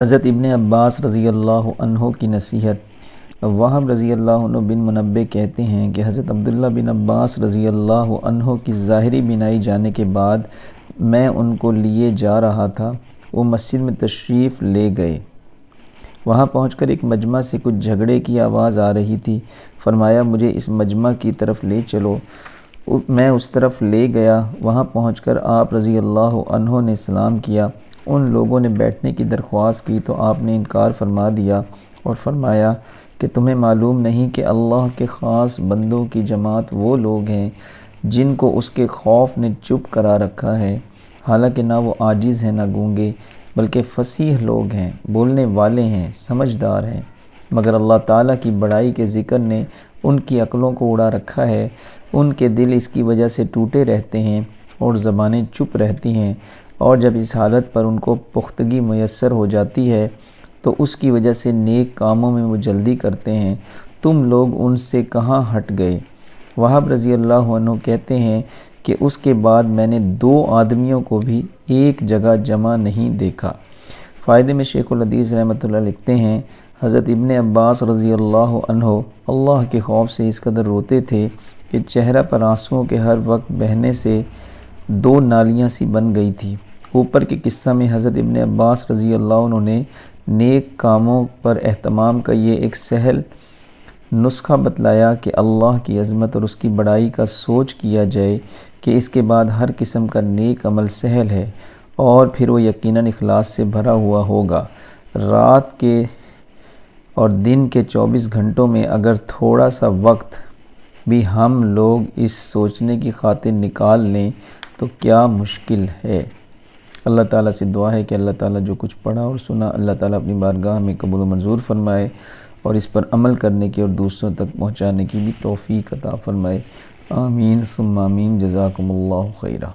حضرت ابن عباس رضی اللہ عنہ کی نصیحت۔ وہب رضی اللہ عنہ بن منبع کہتے ہیں کہ حضرت عبداللہ بن عباس رضی اللہ عنہ کی ظاہری بینائی جانے کے بعد میں ان کو لیے جا رہا تھا، وہ مسجد میں تشریف لے گئے۔ وہاں پہنچ کر ایک مجمع سے کچھ جھگڑے کی آواز آ رہی تھی۔ فرمایا مجھے اس مجمع کی طرف لے چلو۔ میں اس طرف لے گیا۔ وہاں پہنچ کر آپ رضی اللہ عنہ نے سلام کیا۔ ان لوگوں نے بیٹھنے کی درخواست کی تو آپ نے انکار فرما دیا اور فرمایا کہ تمہیں معلوم نہیں کہ اللہ کے خاص بندوں کی جماعت وہ لوگ ہیں جن کو اس کے خوف نے چپ کرا رکھا ہے، حالانکہ نہ وہ عاجز ہیں نہ گونگے، بلکہ فصیح لوگ ہیں، بولنے والے ہیں، سمجھدار ہیں، مگر اللہ تعالیٰ کی بڑائی کے ذکر نے ان کی عقلوں کو اڑا رکھا ہے، ان کے دل اس کی وجہ سے ٹوٹے رہتے ہیں اور زبانیں چپ رہتی ہیں، اور جب اس حالت پر ان کو پختگی میسر ہو جاتی ہے تو اس کی وجہ سے نیک کاموں میں وہ جلدی کرتے ہیں۔ تم لوگ ان سے کہاں ہٹ گئے؟ وہب رضی اللہ عنہ کہتے ہیں کہ اس کے بعد میں نے 2 آدمیوں کو بھی ایک جگہ جمع نہیں دیکھا۔ فائدے میں شیخ الحدیث رحمۃ اللہ لکھتے ہیں، حضرت ابن عباس رضی اللہ عنہ اللہ کے خوف سے اس قدر روتے تھے کہ چہرہ پر آنسوؤں کے ہر وقت بہنے سے 2 نالیاں سی بن گئی تھی۔ اوپر کے قصہ میں حضرت ابن عباس رضی اللہ عنہ نے نیک کاموں پر اہتمام کا یہ ایک سہل نسخہ بتلایا کہ اللہ کی عظمت اور اس کی بڑائی کا سوچ کیا جائے کہ اس کے بعد ہر قسم کا نیک عمل سہل ہے اور پھر وہ یقیناً اخلاص سے بھرا ہوا ہوگا۔ رات کے اور دن کے 24 گھنٹوں میں اگر تھوڑا سا وقت بھی ہم لوگ اس سوچنے کی خاطر نکال لیں تو کیا مشکل ہے۔ اللہ تعالیٰ سے دعا ہے کہ اللہ تعالیٰ جو کچھ پڑھا اور سنا اللہ تعالیٰ اپنی بارگاہ میں قبول و منظور فرمائے اور اس پر عمل کرنے کی اور دوسروں تک پہنچانے کی بھی توفیق عطا فرمائے۔ آمین ثم آمین۔ جزاکم اللہ خیرہ۔